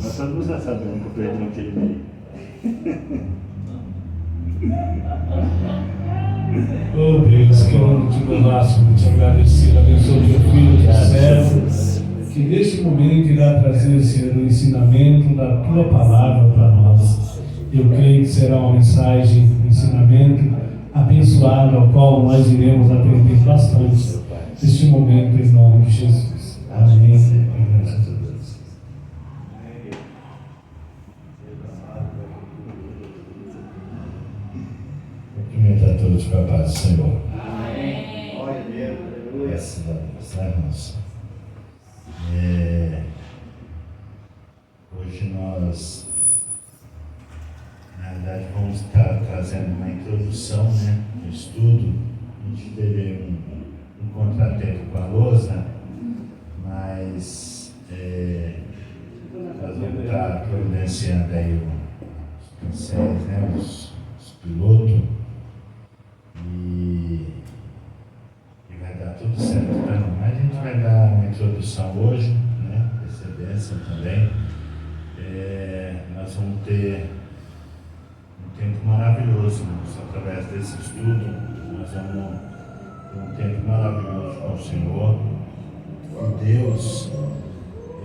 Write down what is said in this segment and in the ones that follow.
Nós todos já sabemos que eu perdi aquele meio. Oh Deus, queremos te louvar, te agradecer, abençoe teu filho do céu, que neste momento irá trazer, Senhor, o ensinamento da tua palavra para nós. Eu creio que será uma mensagem, um ensinamento abençoado, ao qual nós iremos aprender bastante neste momento, em nome de Jesus. Amém. Graças a Deus. Cumprimento a todos com a paz do Senhor. Amém. Glória a Deus, aleluia. Graças a Deus, né, irmãos? Hoje nós, na verdade, vamos estar trazendo uma introdução, né, do estudo. A gente teve um contratempo com a lousa, mas nós vamos estar providenciando aí os pincéis, né, os pilotos, e vai dar tudo certo para nós. Mas a gente vai dar uma introdução hoje, né, precedência também. Nós vamos ter um tempo maravilhoso, irmãos, através desse estudo. Nós vamos ter um tempo maravilhoso com o Senhor. E Deus,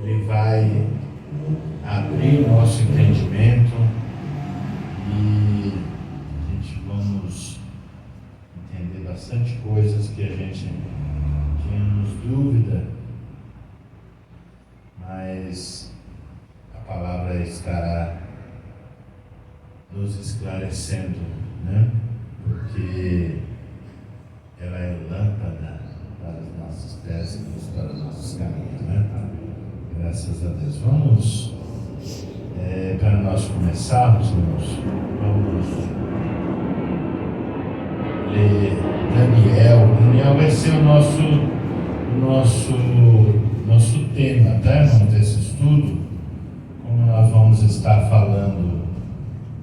Ele vai abrir o nosso entendimento e a gente vamos entender bastante coisas que a gente tínhamos dúvida, mas a palavra estará nos esclarecendo, né? Porque ela é lâmpada para os nossos pés e luz para os nossos caminhos, né? Graças a Deus. Vamos, para nós começarmos, irmãos, vamos ler Daniel. Daniel vai ser o nosso tema, tá, irmãos, desse estudo. Como nós vamos estar falando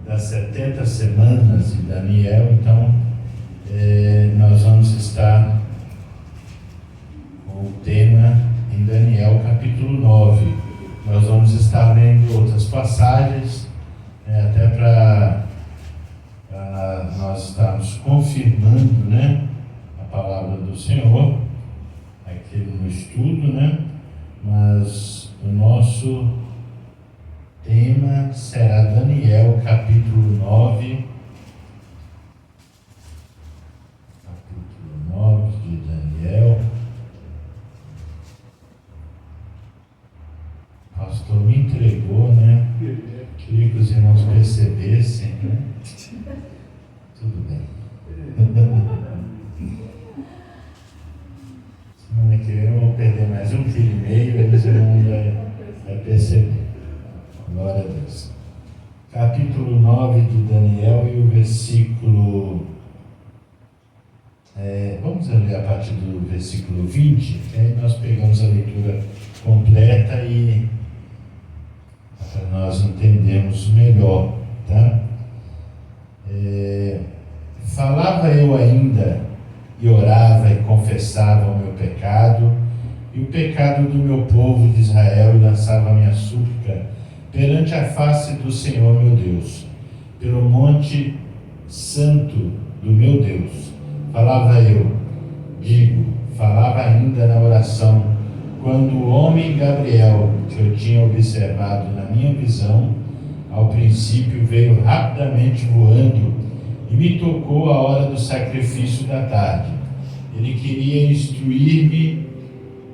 das 70 semanas de Daniel, então nós vamos estar com o tema em Daniel capítulo 9. Nós vamos estar lendo outras passagens, até para nós estarmos confirmando, né, a palavra do Senhor aqui no estudo, né? Mas o nosso tema será Daniel capítulo 9. Capítulo 9 de Daniel. O pastor me entregou, né? Queria que os irmãos percebessem, né? Tudo bem. Semana que vem eu vou perder mais 1,5 kg, eles vão perceber. Glória a Deus. Capítulo 9 de Daniel e o versículo... vamos ler a partir do versículo 20, que aí nós pegamos a leitura completa e para nós entendermos melhor, tá? Falava eu ainda e orava e confessava o meu pecado e o pecado do meu povo de Israel, e lançava a minha súplica perante a face do Senhor meu Deus, pelo monte santo do meu Deus. Falava eu, falava ainda na oração, quando o homem Gabriel, que eu tinha observado na minha visão, ao princípio veio rapidamente voando e me tocou a hora do sacrifício da tarde. Ele queria instruir-me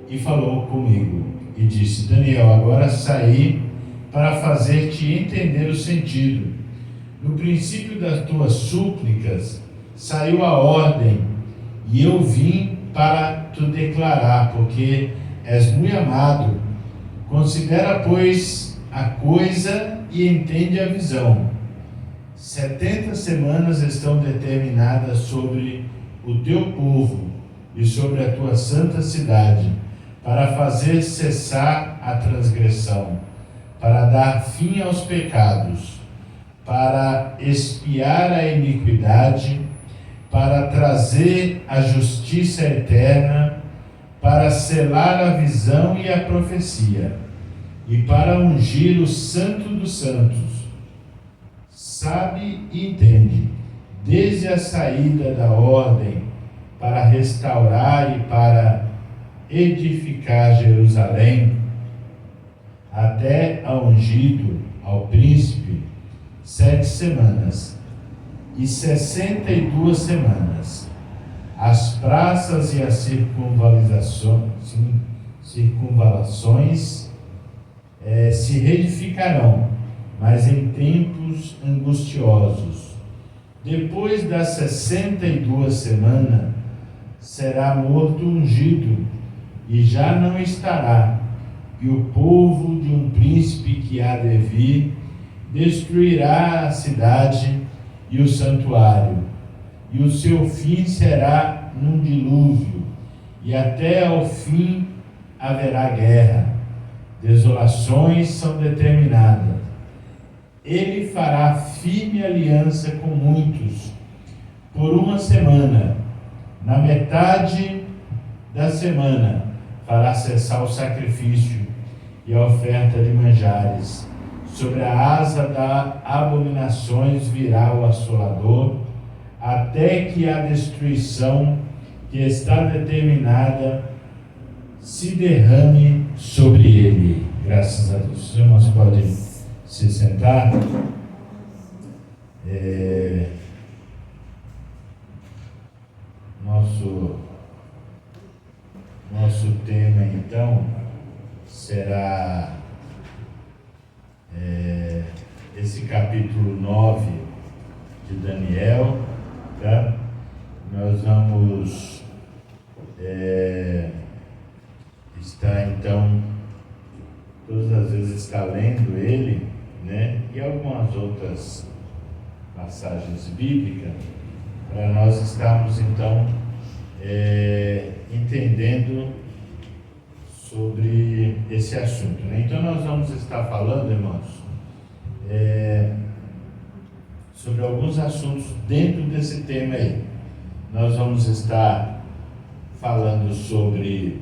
e falou comigo e disse: Daniel, agora saí para fazer-te entender o sentido. No princípio das tuas súplicas saiu a ordem, e eu vim para te declarar, porque és muito amado. Considera, pois, a coisa e entende a visão. 70 semanas estão determinadas sobre o teu povo e sobre a tua santa cidade, para fazer cessar a transgressão, para dar fim aos pecados, para expiar a iniquidade, para trazer a justiça eterna, para selar a visão e a profecia, e para ungir o Santo dos Santos. Sabe e entende, desde a saída da ordem para restaurar e para edificar Jerusalém, até ao ungido, ao príncipe, 7 semanas e 62 semanas. As praças e as circunvalações se reedificarão, mas em tempos angustiosos. Depois das 62 semanas, será morto ungido, e já não estará, e o povo de um príncipe que há de vir destruirá a cidade e o santuário, e o seu fim será num dilúvio, e até ao fim haverá guerra. Desolações são determinadas. Ele fará firme aliança com muitos por uma semana. Na metade da semana fará cessar o sacrifício e a oferta de manjares. Sobre a asa da abominações virá o assolador, até que a destruição que está determinada se derrame sobre ele. Graças a Deus. Os irmãos podem se sentar. Nosso tema, então, será esse capítulo 9 de Daniel, tá? Nós vamos estar, então, todas as vezes está lendo ele, né? E algumas outras passagens bíblicas, para nós estarmos, então, entendendo sobre esse assunto, né? Então nós vamos estar falando, irmãos, sobre alguns assuntos dentro desse tema aí. Nós vamos estar falando sobre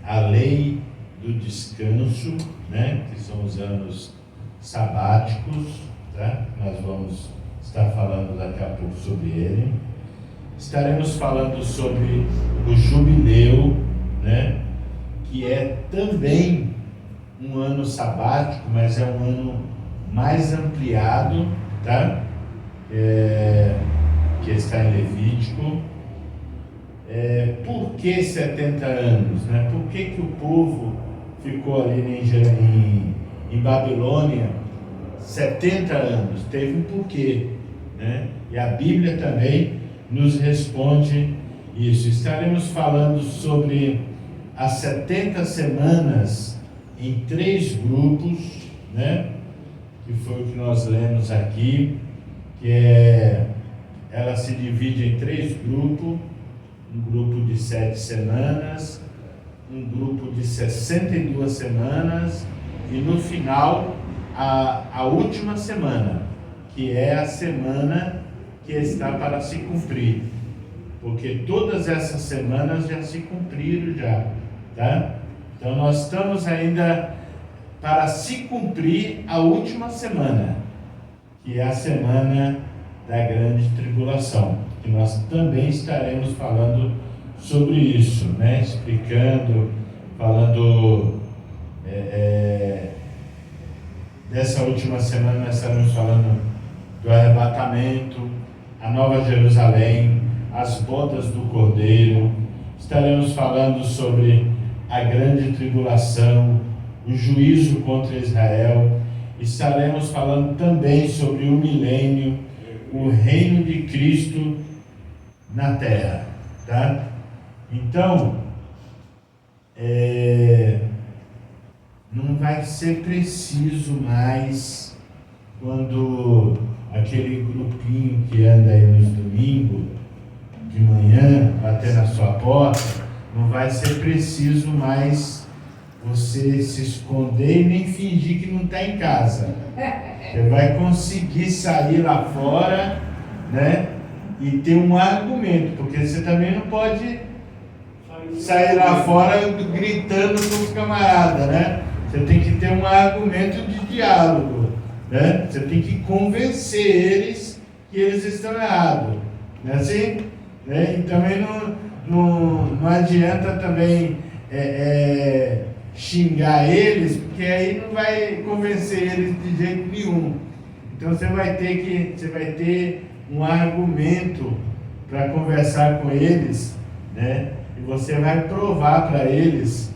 a lei do descanso, né? Que são os anos sabáticos, tá? Nós vamos estar falando daqui a pouco sobre ele. Estaremos falando sobre o jubileu, né? Que é também um ano sabático, mas é um ano mais ampliado, tá? Que está em Levítico. Por que 70 anos? Né? Por que o povo ficou ali em Babilônia 70 anos? Teve um porquê, né? E a Bíblia também nos responde isso. Estaremos falando sobre as 70 semanas em 3 grupos, né? Que foi o que nós lemos aqui, ela se divide em 3 grupos, um grupo de 7 semanas, um grupo de 62 semanas e no final a última semana, que é a semana que está para se cumprir, porque todas essas semanas já se cumpriram já, tá? Então nós estamos ainda para se cumprir a última semana, que é a semana da grande tribulação, que nós também estaremos falando sobre isso, né? Explicando, falando dessa última semana. Nós estaremos falando do arrebatamento, a Nova Jerusalém, as bodas do Cordeiro. Estaremos falando sobre a grande tribulação, o juízo contra Israel. Estaremos falando também sobre o milênio, o reino de Cristo na terra, tá? Então, não vai ser preciso mais, quando aquele grupinho que anda aí nos domingos de manhã bater na sua porta, não vai ser preciso mais você se esconder e nem fingir que não está em casa. Você vai conseguir sair lá fora, né? E ter um argumento, porque você também não pode sair lá fora gritando com os camaradas, né? Você tem que ter um argumento de diálogo, né? Você tem que convencer eles que eles estão errados, não é assim? Né? E também não adianta também xingar eles, porque aí não vai convencer eles de jeito nenhum. Então você vai ter um argumento para conversar com eles, né? E você vai provar para eles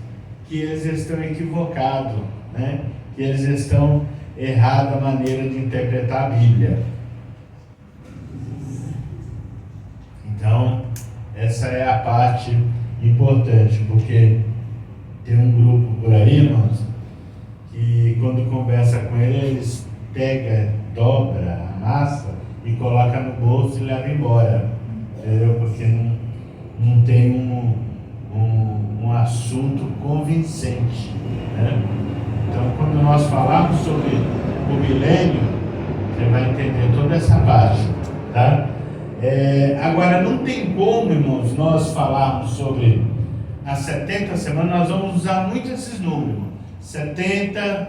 que eles estão equivocados, né? Que eles estão errados a maneira de interpretar a Bíblia. Então, essa é a parte importante, porque tem um grupo por aí, irmãos, que quando conversa com eles pega, dobra, amassa e coloca no bolso e leva embora, entendeu? Porque não tem um assunto convincente, né? Então, quando nós falamos sobre o milênio, você vai entender toda essa parte, tá? Agora, não tem como, irmãos, nós falarmos sobre as 70 semanas, nós vamos usar muito esses números, 70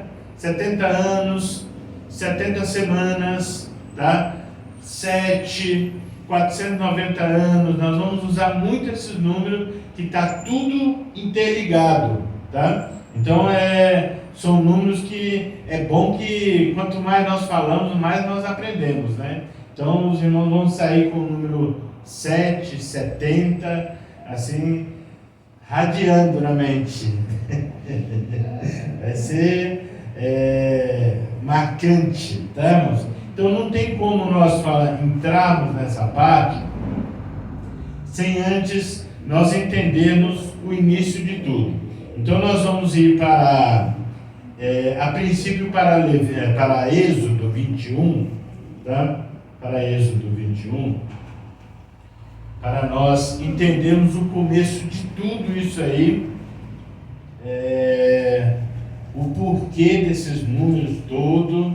anos, 70 semanas, tá? 490 anos, nós vamos usar muito esses números, que está tudo interligado, tá? Então, são números que é bom que quanto mais nós falamos, mais nós aprendemos, né? Então, os irmãos vão sair com o número 7, 70, assim, radiando na mente. Vai ser marcante, tá, irmãos? Então, não tem como nós entrarmos nessa parte sem antes nós entendermos o início de tudo. Então, nós vamos ir a princípio para Êxodo 21, tá? Para Êxodo 21, para nós entendermos o começo de tudo isso aí, o porquê desses números todos,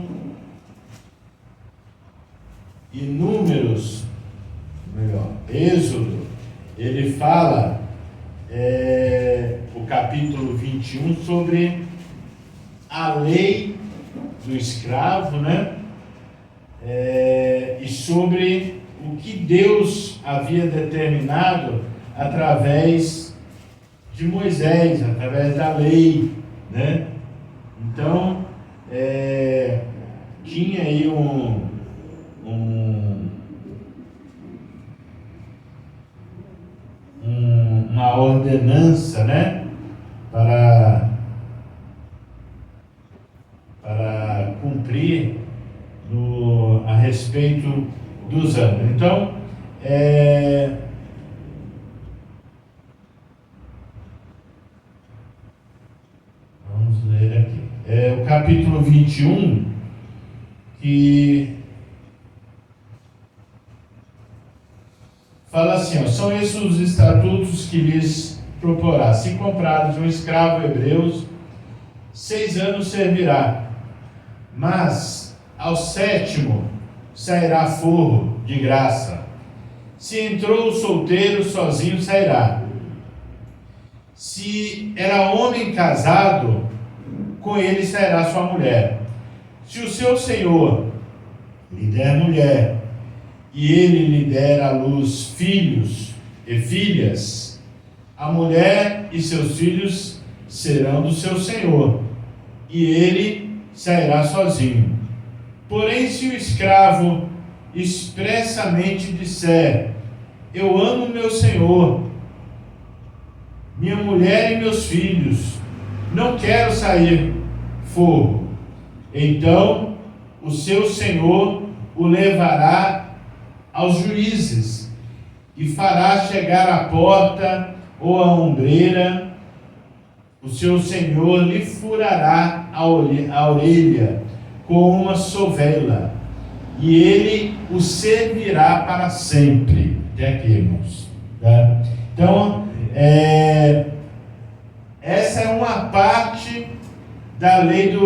e Números, melhor, Êxodo, ele fala, o capítulo 21, sobre a lei do escravo, né? E sobre o que Deus havia determinado através de Moisés, através da lei, né? Então, tinha aí uma ordenança, né? Para cumprir a respeito dos anos. Então, vamos ler aqui. O capítulo 21, que fala assim, são esses os estatutos que lhes proporá. Se comprares um escravo hebreu, 6 anos servirá, mas ao 7º sairá forro de graça. Se entrou solteiro, sozinho sairá. Se era homem casado, com ele sairá sua mulher. Se o seu senhor lhe der mulher, e ele lhe der à luz filhos e filhas, a mulher e seus filhos serão do seu senhor, e ele sairá sozinho. Porém, se o escravo expressamente disser, eu amo meu senhor, minha mulher e meus filhos, não quero sair forro, então o seu senhor o levará aos juízes e fará chegar à porta ou à ombreira. O seu senhor lhe furará a orelha com uma sovela, e ele o servirá para sempre. Até aqui, irmãos. Tá? Então, essa é uma parte da lei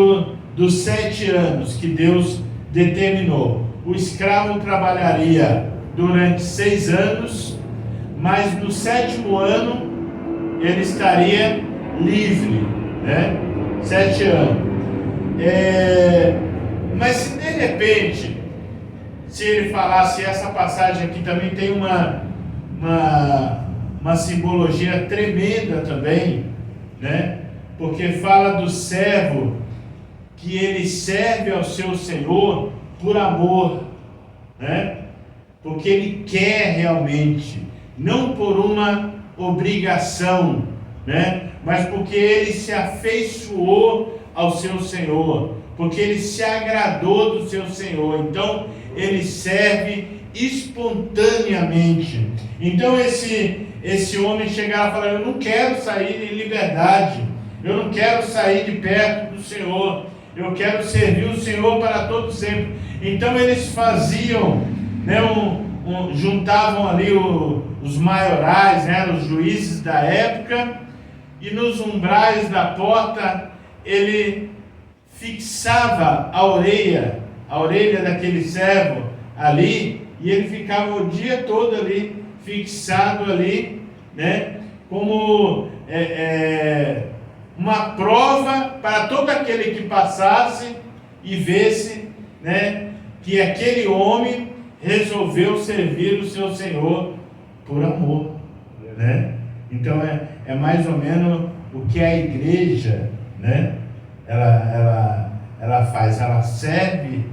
dos 7 anos que Deus determinou. O escravo trabalharia durante 6 anos, mas no 7º ano ele estaria livre, né? 7 anos. Mas se de repente, se ele falasse, essa passagem aqui também tem uma simbologia tremenda também, né? Porque fala do servo que ele serve ao seu Senhor por amor, né? Porque ele quer realmente, não por uma obrigação, né? Mas porque ele se afeiçoou ao seu Senhor, porque ele se agradou do seu Senhor. Então ele serve espontaneamente. Então esse homem chegava e falava: eu não quero sair em liberdade, eu não quero sair de perto do Senhor, eu quero servir o Senhor para todo sempre. Então eles faziam, né, juntavam ali os maiorais, né, os juízes da época, e nos umbrais da porta ele fixava a orelha daquele servo ali, e ele ficava o dia todo ali, fixado ali, né, como uma prova para todo aquele que passasse e vesse, né, que aquele homem resolveu servir o seu Senhor por amor, né? Então é mais ou menos o que a igreja, né, ela faz. Ela serve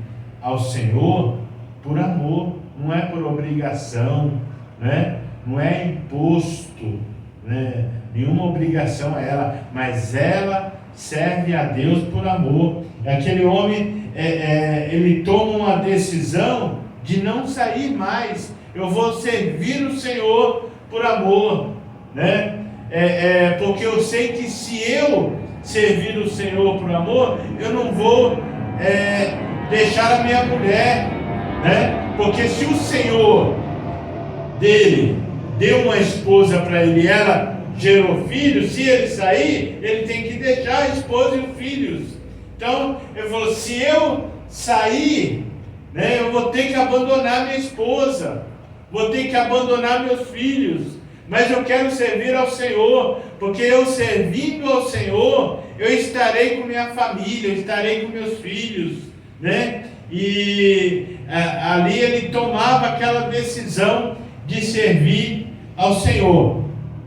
ao Senhor por amor, não é por obrigação, né? Não é imposto, né? Nenhuma obrigação a ela, mas ela serve a Deus por amor. Aquele homem, ele toma uma decisão de não sair mais. Eu vou servir o Senhor por amor, né? Porque eu sei que se eu servir o Senhor por amor, eu não vou deixar a minha mulher, né? Porque se o Senhor dele deu uma esposa para ele, ela gerou filhos, se ele sair, ele tem que deixar a esposa e os filhos. Então ele falou: se eu sair, né, eu vou ter que abandonar minha esposa, vou ter que abandonar meus filhos, mas eu quero servir ao Senhor, porque eu servindo ao Senhor, eu estarei com minha família, eu estarei com meus filhos, né? E ali ele tomava aquela decisão de servir ao Senhor.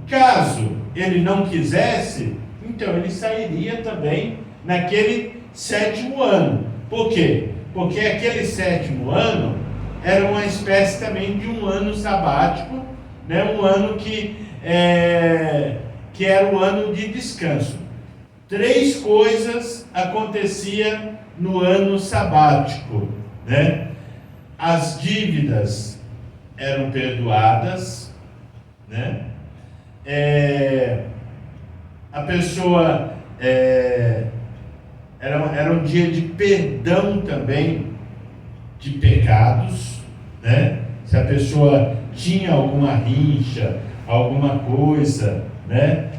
Caso ele não quisesse, então ele sairia também naquele 7º ano. Por quê? Porque aquele 7º ano era uma espécie também de um ano sabático, né? Um ano que era o ano de descanso. 3 coisas aconteciam no ano sabático, né? As dívidas eram perdoadas, né? A pessoa era um dia de perdão também de pecados, né? Se a pessoa tinha alguma rincha, alguma coisa, né,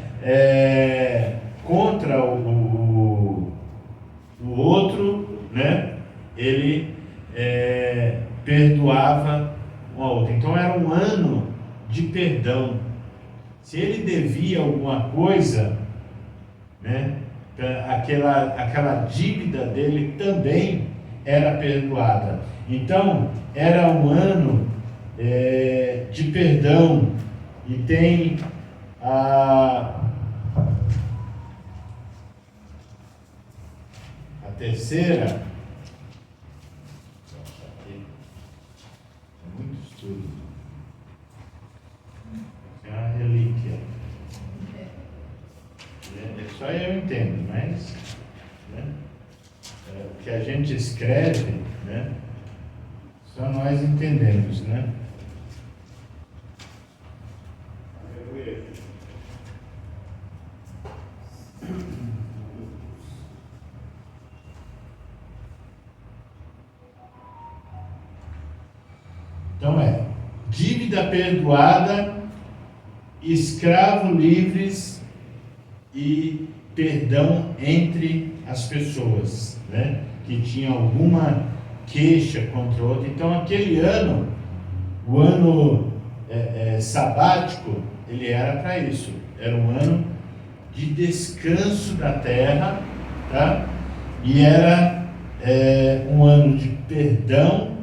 contra o outro, né, ele perdoava um ao outro. Então era um ano de perdão. Se ele devia alguma coisa, né, aquela dívida dele também era perdoada. Então era um ano de perdão. E tem a terceira, é muito estudo, é uma relíquia, só eu entendo, mas, né, o que a gente escreve, né, só nós entendemos, né? Então dívida perdoada, escravos livres e perdão entre as pessoas, né, que tinham alguma queixa contra o outro. Então aquele ano, o ano sabático, ele era para isso, era um ano de descanso da terra, tá? E era um ano de perdão,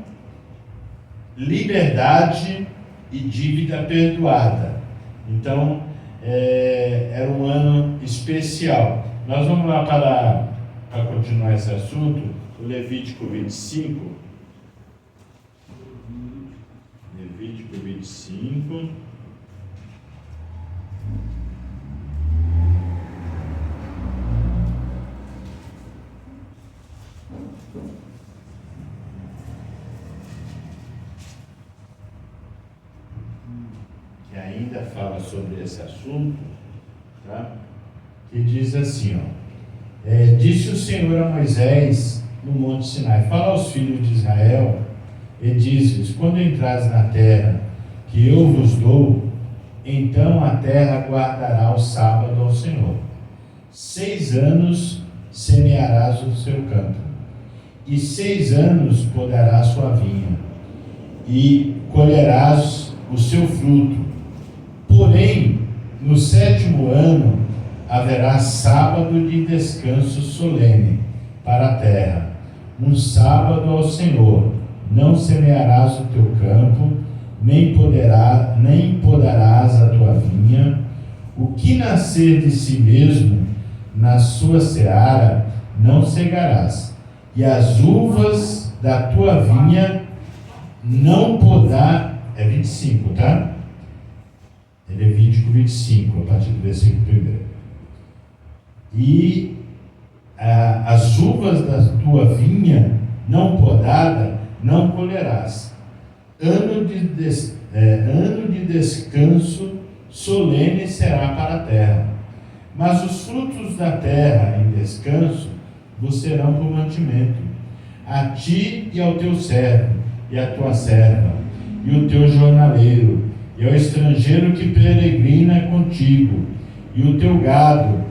liberdade e dívida perdoada. Então, era um ano especial. Nós vamos lá para continuar esse assunto, o Levítico 25. Levítico 25. Que ainda fala sobre esse assunto, tá? Que diz assim, ó, disse o Senhor a Moisés no Monte Sinai: fala aos filhos de Israel e diz-lhes: quando entrares na terra que eu vos dou, então a terra guardará o sábado ao Senhor. 6 anos semearás o seu campo, e 6 anos podarás sua vinha, e colherás o seu fruto. Porém, no 7º ano haverá sábado de descanso solene para a terra, um sábado ao Senhor. Não semearás o teu campo, nem podarás a tua vinha. O que nascer de si mesmo na sua seara não cegarás, e as uvas da tua vinha não podar. É 25, tá? É Levítico 25, a partir do versículo 1. E as uvas da tua vinha não podada não colherás. Ano de descanso solene será para a terra. Mas os frutos da terra em descanso vos serão por mantimento, a ti e ao teu servo, e à tua serva, e o teu jornaleiro, e ao estrangeiro que peregrina contigo, e o teu gado,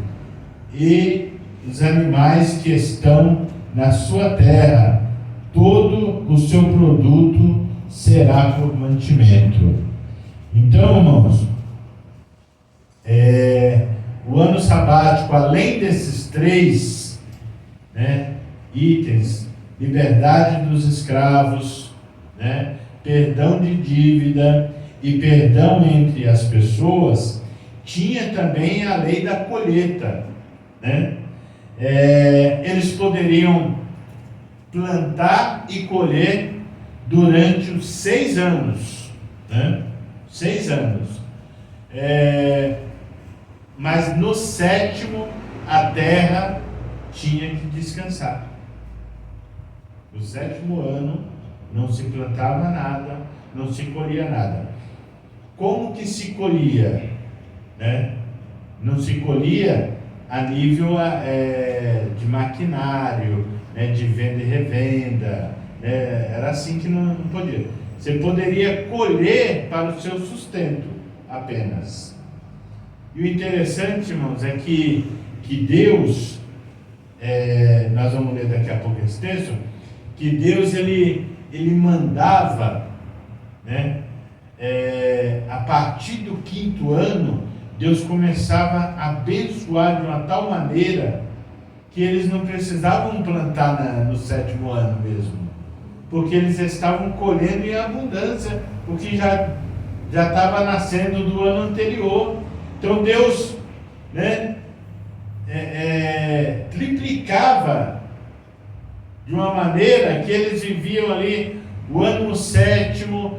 e os animais que estão na sua terra, todo o seu produto será por mantimento. Então, irmãos, o ano sabático, além desses 3 itens: liberdade dos escravos, perdão de dívida e perdão entre as pessoas, tinha também a lei da colheita, eles poderiam plantar e colher durante os 6 anos, 6 anos, mas no 7º a terra tinha que descansar. No 7º ano não se plantava nada, não se colhia nada. Como que se colhia? Não se colhia a nível de maquinário, de venda e revenda, era assim que não podia. Você poderia colher para o seu sustento apenas. E o interessante, irmãos, é que Deus, nós vamos ler daqui a pouco esse texto, que Deus ele mandava, a partir do 5º ano, Deus começava a abençoar de uma tal maneira que eles não precisavam plantar no 7º ano mesmo, porque eles estavam colhendo em abundância, porque já estava nascendo do ano anterior. Então Deus triplicava de uma maneira que eles viviam ali o ano 7º,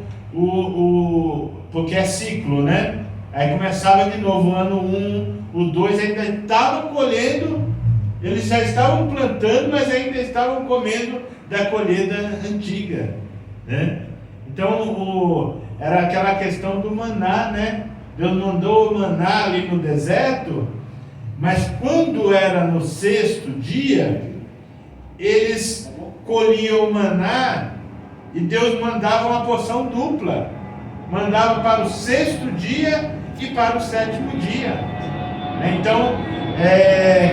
porque é ciclo, Aí começava de novo o ano 1, o 2, ainda estavam colhendo, eles já estavam plantando, mas ainda estavam comendo da colheita antiga, Então era aquela questão do maná, Deus mandou o maná ali no deserto, mas quando era no 6º dia, eles colhiam o maná e Deus mandava uma porção dupla, mandava para o 6º dia e para o 7º dia. Então,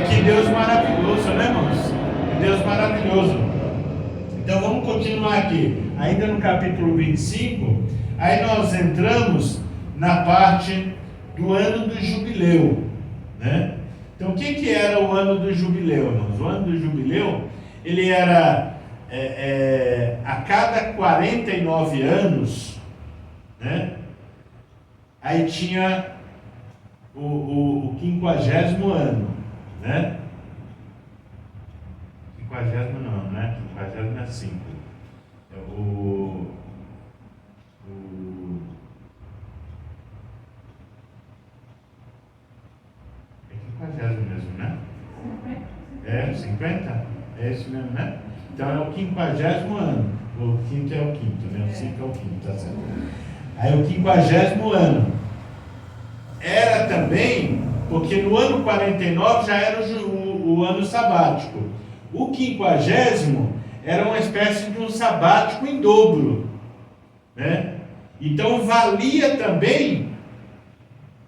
que Deus maravilhoso, irmãos? Que Deus maravilhoso. Então vamos continuar aqui, ainda no capítulo 25, aí nós entramos na parte do ano do jubileu, né? Então, o que era o ano do jubileu, irmãos? O ano do jubileu, ele era a cada 49 anos, né? Aí tinha o 50º ano, né? 50º não, né? 50º é 5. É é 50º mesmo, né? É 50? É isso mesmo, né? Então é o 50º ano. O quinto é o quinto, né? O 5 é o quinto, tá certo? Aí o 50º ano era também, porque no ano 49 já era o ano sabático. O 50º era uma espécie de um sabático em dobro, né? Então valia também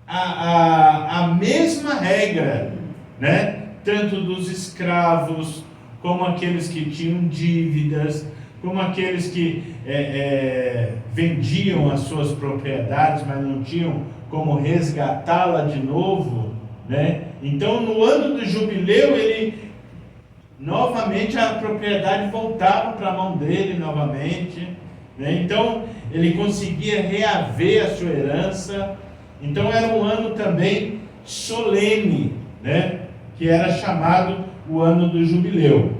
a mesma regra, né? Tanto dos escravos, como aqueles que tinham dívidas, como aqueles que vendiam as suas propriedades, mas não tinham como resgatá-la de novo, né? Então, no ano do jubileu, novamente a propriedade voltava para a mão dele novamente, né? Então, ele conseguia reaver a sua herança. Então, era um ano também solene, né? Que era chamado o ano do jubileu.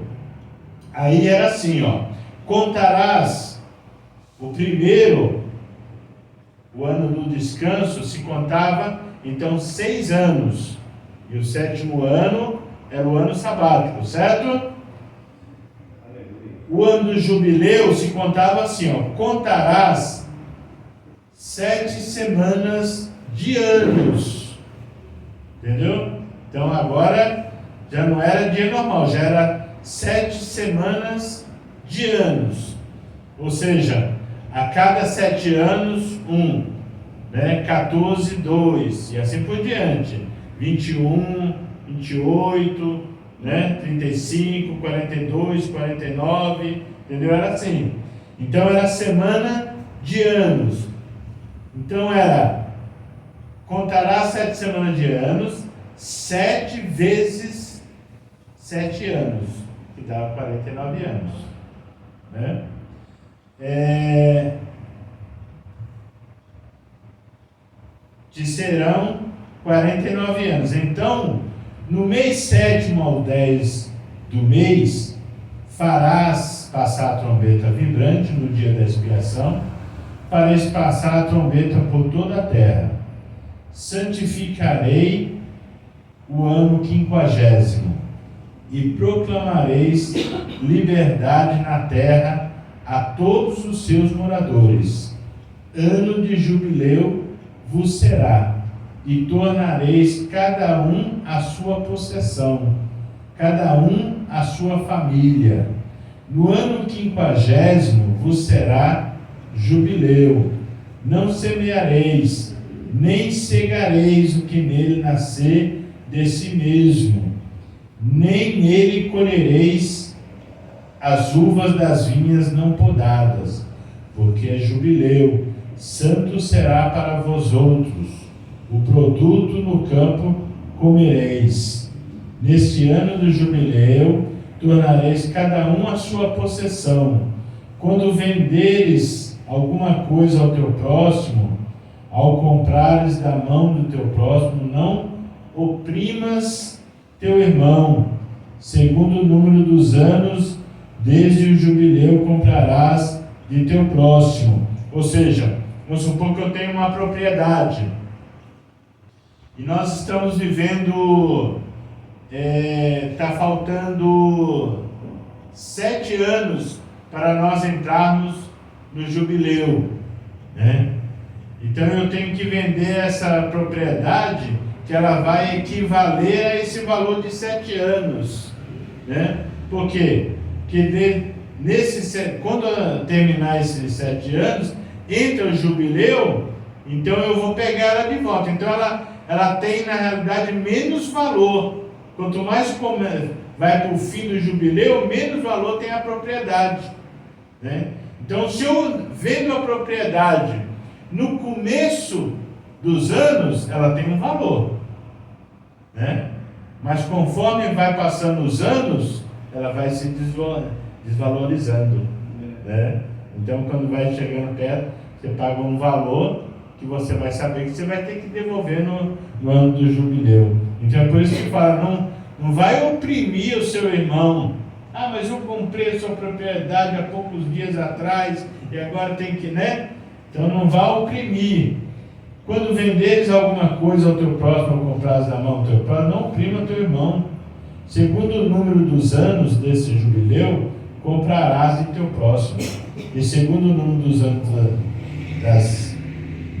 Aí era assim, ó: contarás o primeiro, o ano do descanso, se contava então 6 anos, e o 7º ano era o ano sabático, certo? O ano do jubileu se contava assim, ó: contarás 7 semanas de anos, entendeu? Então agora já não era dia normal, já era 7 semanas de anos, ou seja, a cada 7 anos, 1, né? 14, 2, e assim por diante, 21, 28, né? 35, 42, 49, entendeu? Era assim. Então era semana de anos. Então era: contará 7 semanas de anos, 7 vezes 7 anos, que dá 49 anos, né? Te serão 49 anos. Então, no mês 7º ao 10 do mês, farás passar a trombeta vibrante no dia da expiação, farás passar a trombeta por toda a terra. Santificarei o ano 50º, e proclamareis liberdade na terra a todos os seus moradores. Ano de jubileu vos será, e tornareis cada um a sua possessão, cada um a sua família. No ano 50º vos será jubileu. Não semeareis, nem cegareis o que nele nascer de si mesmo, nem nele colhereis as uvas das vinhas não podadas, porque é jubileu, santo será para vós outros. O produto no campo comereis. Neste ano do jubileu, tornareis cada um a sua possessão. Quando venderes alguma coisa ao teu próximo, ao comprares da mão do teu próximo, não oprimas teu irmão. Segundo o número dos anos, desde o jubileu comprarás de teu próximo. Ou seja, vamos supor que eu tenho uma propriedade e nós estamos vivendo, está faltando 7 anos para nós entrarmos no jubileu, né? Então eu tenho que vender essa propriedade, que ela vai equivaler a esse valor de 7 anos, né? Por quê? Porque quando terminar esses 7 anos, entra o jubileu, então eu vou pegar ela de volta. Então ela tem, na realidade, menos valor. Quanto mais vai para o fim do jubileu, menos valor tem a propriedade, né? Então, se eu vendo a propriedade no começo dos anos, ela tem um valor, né? Mas conforme vai passando os anos, ela vai se desvalorizando, né? Então, quando vai chegando perto, você paga um valor que você vai saber que você vai ter que devolver no ano do jubileu. Então, é por isso que fala, não vai oprimir o seu irmão. Ah, mas eu comprei a sua propriedade há poucos dias atrás e agora tem que, né? Então, não vá oprimir. Quando venderes alguma coisa ao teu próximo ou comprares na mão do teu próximo, não oprima teu irmão. Segundo o número dos anos desse jubileu, comprarás de teu próximo. E segundo o número dos anos das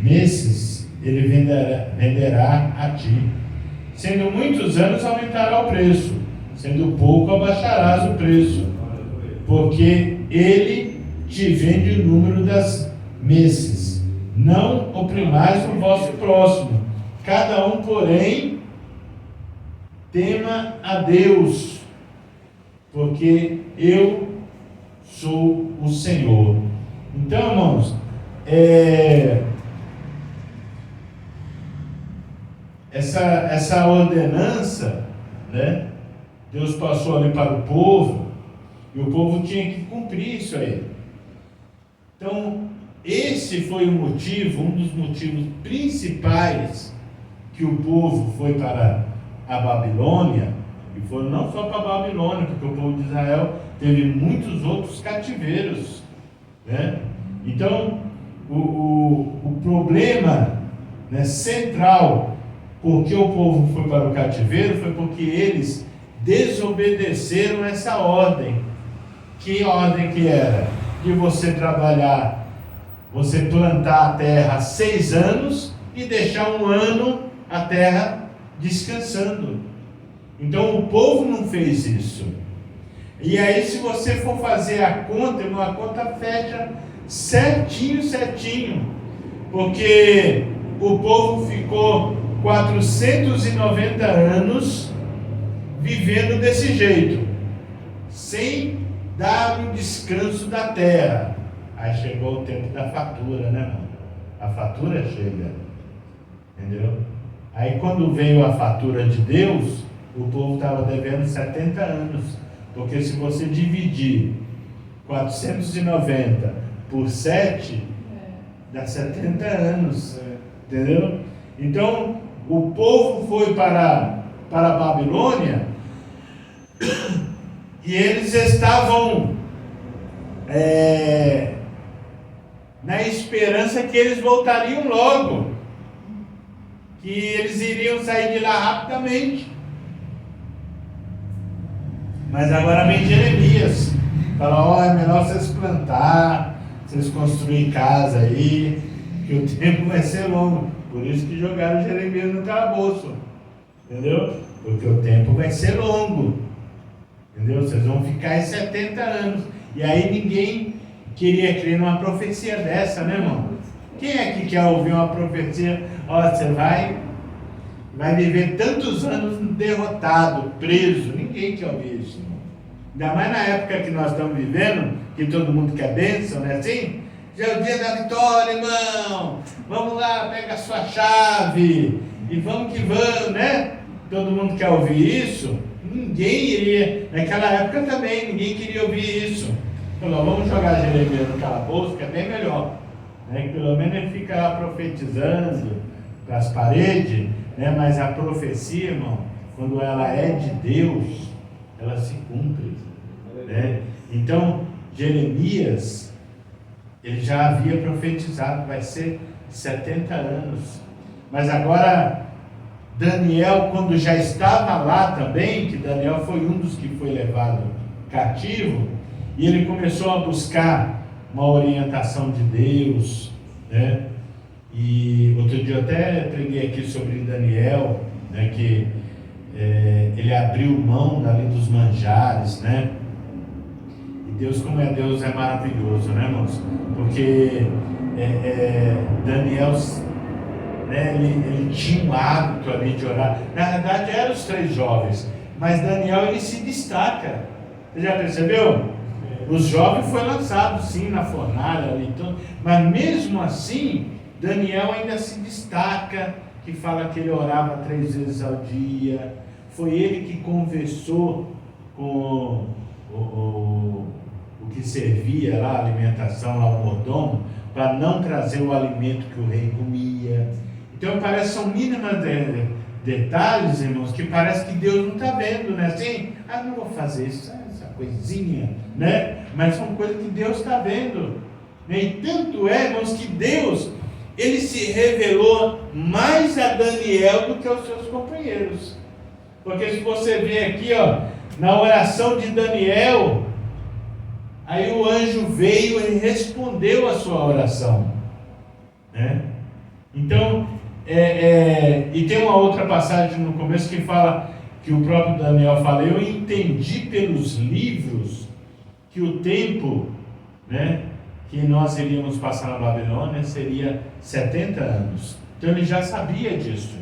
meses, ele venderá a ti. Sendo muitos anos, aumentará o preço. Sendo pouco, abaixarás o preço. Porque ele te vende o número das meses. Não oprimais o vosso próximo. Cada um, porém, tema a Deus, porque eu sou o Senhor. Então, irmãos, essa ordenança, né, Deus passou ali para o povo, e o povo tinha que cumprir isso aí. Então, esse foi o motivo, um dos motivos principais que o povo foi para a Babilônia, e foram não só para a Babilônia, porque o povo de Israel teve muitos outros cativeiros, né? Então, o problema, né, central, porque o povo foi para o cativeiro, foi porque eles desobedeceram essa ordem. Que ordem que era? De você trabalhar, você plantar a terra 6 anos e deixar 1 ano a terra descansando. Então o povo não fez isso. E aí, se você for fazer a conta, a conta fecha certinho, porque o povo ficou 490 anos vivendo desse jeito, sem dar um descanso da terra. Aí chegou o tempo da fatura, né, irmão? A fatura chega, entendeu? Aí quando veio a fatura de Deus, o povo estava devendo 70 anos, porque se você dividir 490 por 7, dá 70 anos, entendeu? Então, o povo foi para a Babilônia, e eles estavam na esperança que eles voltariam logo, que eles iriam sair de lá rapidamente. Mas agora vem Jeremias, fala, é melhor vocês plantar, vocês construírem casa aí, que o tempo vai ser longo. Por isso que jogaram Jeremias no calabouço, entendeu? Porque o tempo vai ser longo, entendeu? Vocês vão ficar aí 70 anos. E aí ninguém queria crer numa profecia dessa, né, irmão? Quem é que quer ouvir uma profecia? Você vai viver tantos anos derrotado, preso. Ninguém quer ouvir isso, irmão. Ainda mais na época que nós estamos vivendo, que todo mundo quer bênção, não é assim? Já é o dia da vitória, irmão. Vamos lá, pega a sua chave e vamos que vamos, né? Todo mundo quer ouvir isso. Ninguém iria, naquela época também, ninguém queria ouvir isso. Falou, vamos jogar Jeremias no calabouço, que é bem melhor, né? Pelo menos ele fica lá profetizando para as paredes, né? Mas a profecia, irmão, quando ela é de Deus, ela se cumpre, né? Então, Jeremias, ele já havia profetizado, vai ser 70 anos. Mas agora, Daniel, quando já estava lá também, que Daniel foi um dos que foi levado cativo, e ele começou a buscar uma orientação de Deus, né? E outro dia eu até preguei aqui sobre Daniel, né? Que ele abriu mão dali dos manjares, né? E Deus, como é Deus, é maravilhoso, né, irmãos? Porque Daniel, né, ele tinha um hábito ali de orar. Na verdade eram os 3 jovens, mas Daniel, ele se destaca. Você já percebeu? Os jovens foi lançado sim na fornalha ali, então, mas mesmo assim Daniel ainda se destaca, que fala que ele orava 3 vezes ao dia. Foi ele que conversou com o que servia lá, a alimentação, lá o mordomo, para não trazer o alimento que o rei comia. Então parece que são mínimos detalhes, irmãos, que parece que Deus não está vendo, né? Assim, não vou fazer essa coisinha, né? Mas são coisas que Deus está vendo. E tanto é, irmãos, que Deus, ele se revelou mais a Daniel do que aos seus companheiros. Porque se você ver aqui, na oração de Daniel, aí o anjo veio e respondeu a sua oração, né? Então, e tem uma outra passagem no começo que fala, que o próprio Daniel fala: eu entendi pelos livros que o tempo, né, que nós iríamos passar na Babilônia seria 70 anos. Então ele já sabia disso.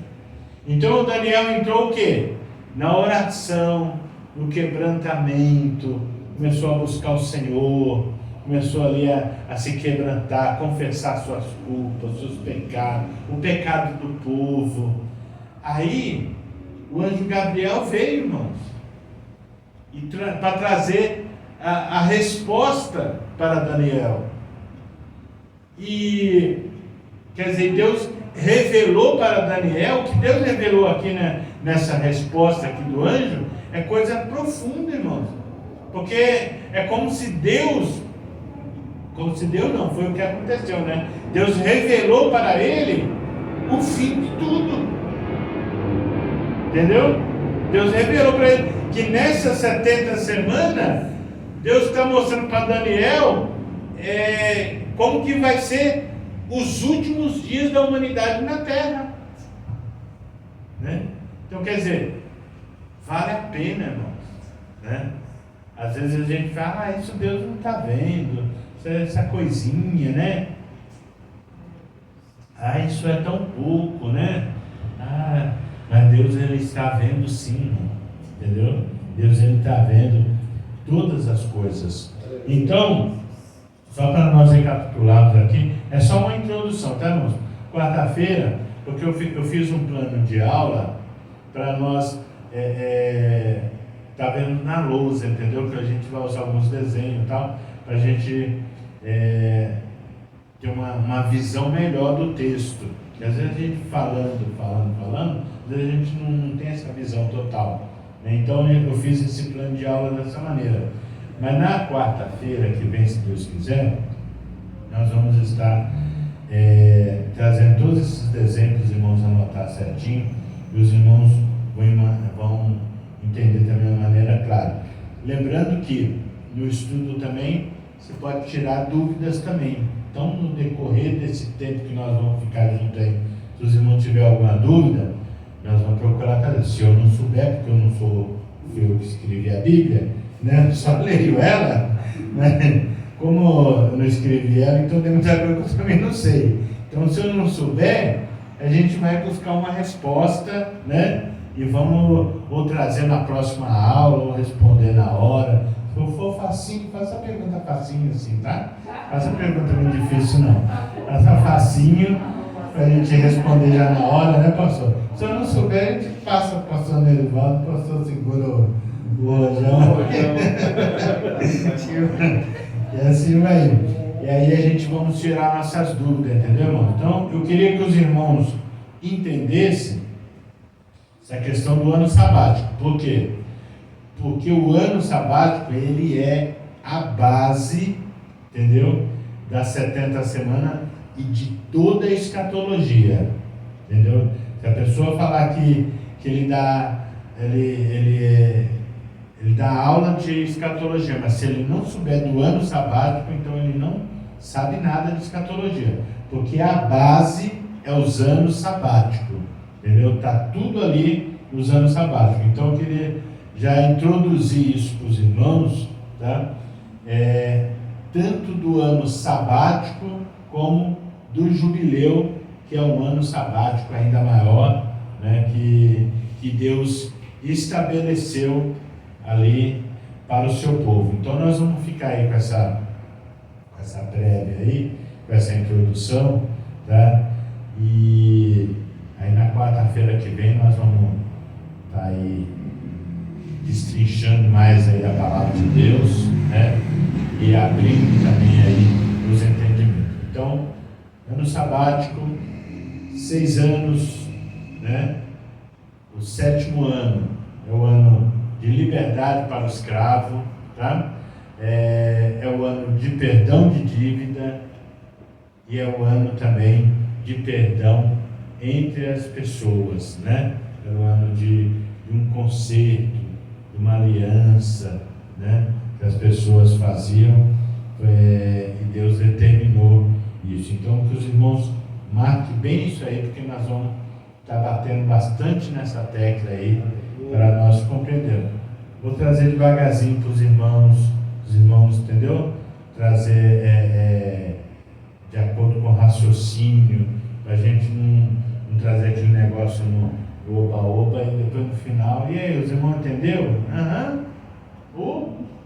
Então o Daniel entrou o quê? Na oração, no quebrantamento, começou a buscar o Senhor, começou ali a se quebrantar, a confessar suas culpas, seus pecados, o pecado do povo. Aí o anjo Gabriel veio, irmãos, para trazer a resposta para Daniel. E, quer dizer, Deus revelou para Daniel, o que Deus revelou aqui, né, nessa resposta aqui do anjo, é coisa profunda, irmãos. Porque é como se Deus não, foi o que aconteceu, né? Deus revelou para ele o fim de tudo. Entendeu? Deus revelou para ele que nessas 70 semanas, Deus está mostrando para Daniel como que vai ser os últimos dias da humanidade na Terra, né? Então, quer dizer, vale a pena, irmãos, né? Às vezes a gente fala, isso Deus não está vendo, essa coisinha, né? Isso é tão pouco, né? Mas Deus, ele está vendo sim, entendeu? Deus, ele está vendo todas as coisas. Então, só para nós recapitularmos aqui, é só uma introdução, tá, irmãos? Quarta-feira, porque eu fiz um plano de aula para nós tá vendo na lousa, entendeu? Que a gente vai usar alguns desenhos e tal, para a gente ter uma visão melhor do texto. Porque às vezes a gente falando, às vezes a gente não tem essa visão total, né? Então eu fiz esse plano de aula dessa maneira. Mas na quarta-feira que vem, se Deus quiser, nós vamos estar trazendo todos esses desenhos para os irmãos anotar certinho, e os irmãos vão entender também de uma maneira clara. Lembrando que no estudo também você pode tirar dúvidas também. Então, no decorrer desse tempo que nós vamos ficar juntos aí, se os irmãos tiverem alguma dúvida, nós vamos procurar trazer. Se eu não souber, porque eu não sou eu que escrevi a Bíblia, né? Só leio ela, né? Como eu não escrevi ela, então tem muita coisa que eu também não sei. Então, se eu não souber, a gente vai buscar uma resposta, né? E vamos ou trazer na próxima aula, ou responder na hora. Se for facinho, faça a pergunta facinho assim, tá? Faça a pergunta muito difícil não. Faça facinho, para a gente responder já na hora, né, pastor? Se eu não souber, a gente passa para o pastor Nerivaldo, o pastor segura o rojão. E assim vai. E aí a gente vamos tirar nossas dúvidas, entendeu, irmão? Então, eu queria que os irmãos entendessem essa questão do ano sabático. Por quê? Porque o ano sabático, ele é a base, entendeu? Das 70 semanas e de toda a escatologia, entendeu? Se a pessoa falar que ele dá aula de escatologia, mas se ele não souber do ano sabático, então ele não sabe nada de escatologia, porque a base é os anos sabáticos, entendeu? Está tudo ali nos anos sabáticos. Então eu queria já introduzir isso para os irmãos, tá? Tanto do ano sabático como do jubileu, que é um ano sabático ainda maior, né? Que Deus estabeleceu ali para o seu povo. Então nós vamos ficar aí com essa prévia aí, com essa introdução, tá? E aí na quarta-feira que vem nós vamos estar aí destrinchando mais aí a palavra de Deus, né? E abrindo também aí os entendimentos. Então, ano sabático, 6 anos, né? O 7º ano é o ano de liberdade para o escravo, tá? É o ano de perdão de dívida e é o ano também de perdão entre as pessoas, né? É o ano de um concerto, de uma aliança, né? Que as pessoas faziam e Deus determinou isso. Então, que os irmãos marquem bem isso aí, porque nós vamos estar batendo bastante nessa tecla aí para nós compreendermos. Vou trazer devagarzinho para os irmãos, entendeu? Trazer de acordo com o raciocínio, para a gente não trazer aquele negócio no oba-oba e depois no final. E aí, os irmãos entenderam?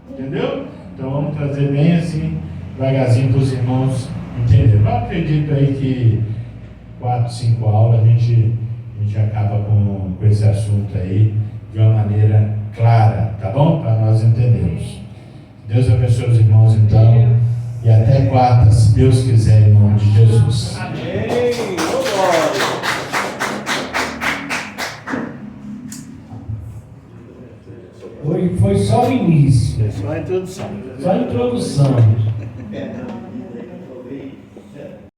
Entendeu? Então vamos trazer bem assim, devagarzinho para os irmãos entenderem. Eu acredito aí que 4, 5 aulas a gente acaba com esse assunto aí de uma maneira clara, tá bom? Para nós entendermos. Deus abençoe os irmãos então. E até quarta, se Deus quiser, em nome de Jesus. Amém. Foi só o início, É só a introdução. só a introdução.